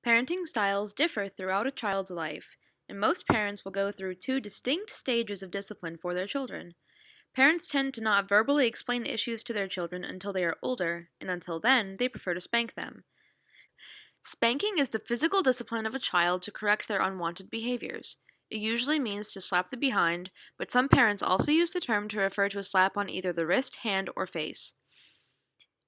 Parenting styles differ throughout a child's life, and most parents will go through two distinct stages of discipline for their children. Parents tend to not verbally explain issues to their children until they are older, and until then, they prefer to spank them. Spanking is the physical discipline of a child to correct their unwanted behaviors. It usually means to slap the behind, but some parents also use the term to refer to a slap on either the wrist, hand, or face.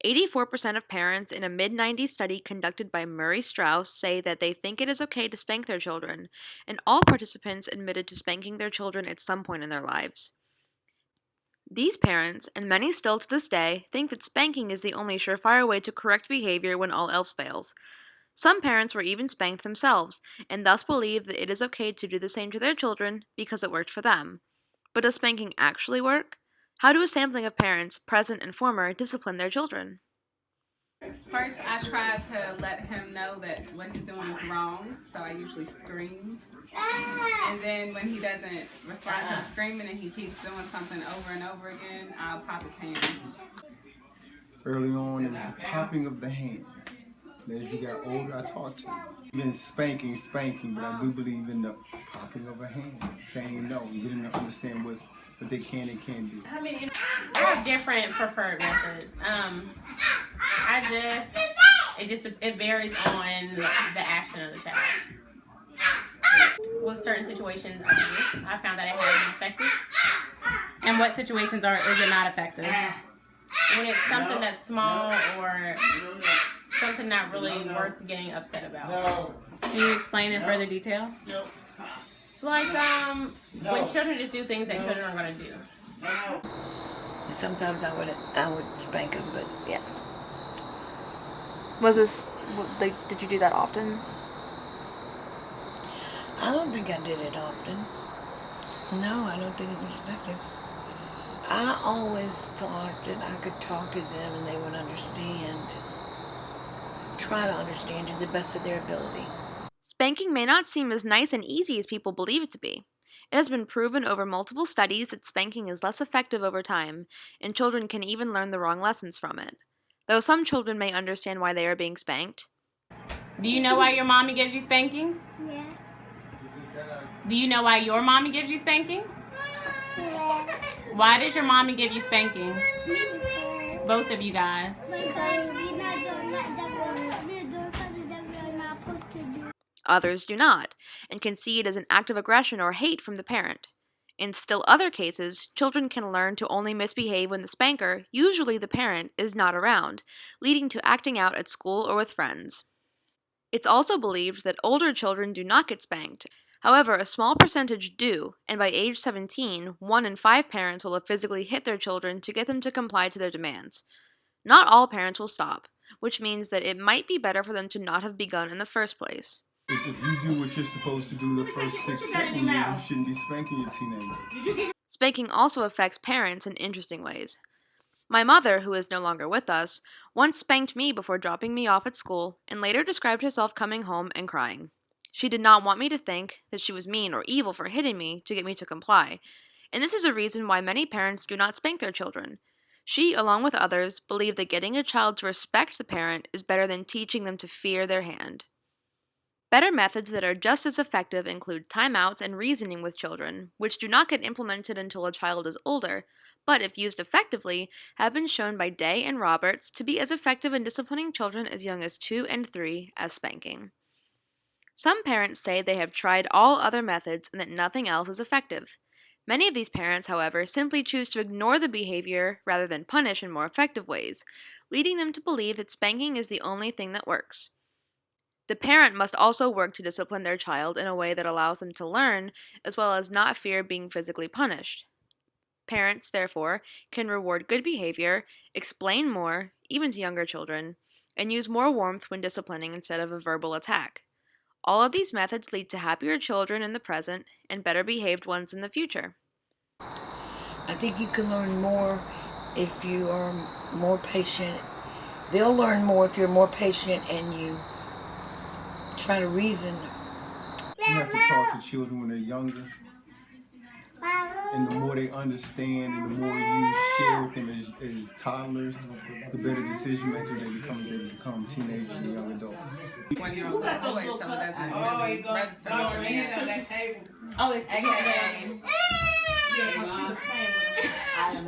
84% of parents in a mid-90s study conducted by Murray Strauss say that they think it is okay to spank their children, and all participants admitted to spanking their children at some point in their lives. These parents, and many still to this day, think that spanking is the only surefire way to correct behavior when all else fails. Some parents were even spanked themselves, and thus believe that it is okay to do the same to their children because it worked for them. But does spanking actually work? How do a sampling of parents, present and former, discipline their children? First, I try to let him know that what he's doing is wrong, so I usually scream. And then when he doesn't respond to screaming and he keeps doing something over and over again, I'll pop his hand. Early on, it was a popping of the hand. And as you got older, I taught you. Been spanking, but I do believe in the popping of a hand, saying no, and getting them to understand what they can and can't do. I have different preferred methods. It varies on the action of the child. With certain situations, I found that it has been effective. And what situations is it not effective? When it's something that's small or something not really worth getting upset about. Can you explain in further detail? Like when children just do things that children are going to do. Sometimes I would spank them, but Yeah. Was this, did you do that often? I don't think I did it often. No, I don't think it was effective. I always thought that I could talk to them and they would understand. Try to understand to the best of their ability. Spanking may not seem as nice and easy as people believe it to be. It has been proven over multiple studies that spanking is less effective over time, and children can even learn the wrong lessons from it. Though some children may understand why they are being spanked. Do you know why your mommy gives you spankings? Yes. Do you know why your mommy gives you spankings? Yes. Why does your mommy give you spankings? Both of you guys. Because we're doing something that we're not supposed to do. Others do not, and can see it as an act of aggression or hate from the parent. In still other cases, children can learn to only misbehave when the spanker, usually the parent, is not around, leading to acting out at school or with friends. It's also believed that older children do not get spanked. However, a small percentage do, and by age 17, 1 in 5 parents will have physically hit their children to get them to comply to their demands. Not all parents will stop, which means that it might be better for them to not have begun in the first place. If you do what you're supposed to do the first 6 seconds, you shouldn't be spanking your teenager. Spanking also affects parents in interesting ways. My mother, who is no longer with us, once spanked me before dropping me off at school and later described herself coming home and crying. She did not want me to think that she was mean or evil for hitting me to get me to comply, and this is a reason why many parents do not spank their children. She, along with others, believe that getting a child to respect the parent is better than teaching them to fear their hand. Better methods that are just as effective include timeouts and reasoning with children, which do not get implemented until a child is older, but if used effectively, have been shown by Day and Roberts to be as effective in disciplining children as young as 2 and 3 as spanking. Some parents say they have tried all other methods and that nothing else is effective. Many of these parents, however, simply choose to ignore the behavior rather than punish in more effective ways, leading them to believe that spanking is the only thing that works. The parent must also work to discipline their child in a way that allows them to learn, as well as not fear being physically punished. Parents, therefore, can reward good behavior, explain more, even to younger children, and use more warmth when disciplining instead of a verbal attack. All of these methods lead to happier children in the present and better behaved ones in the future. I think you can learn more if you are more patient. They'll learn more if you're more patient and you try to reason. You have to talk to children when they're younger. And the more they understand and the more you share with them as toddlers, the better decision makers they become teenagers and young adults. 1-year-old little boy, so it doesn't really register with me yet. Oh, it, AKA, yeah, 'cause she was playing with him.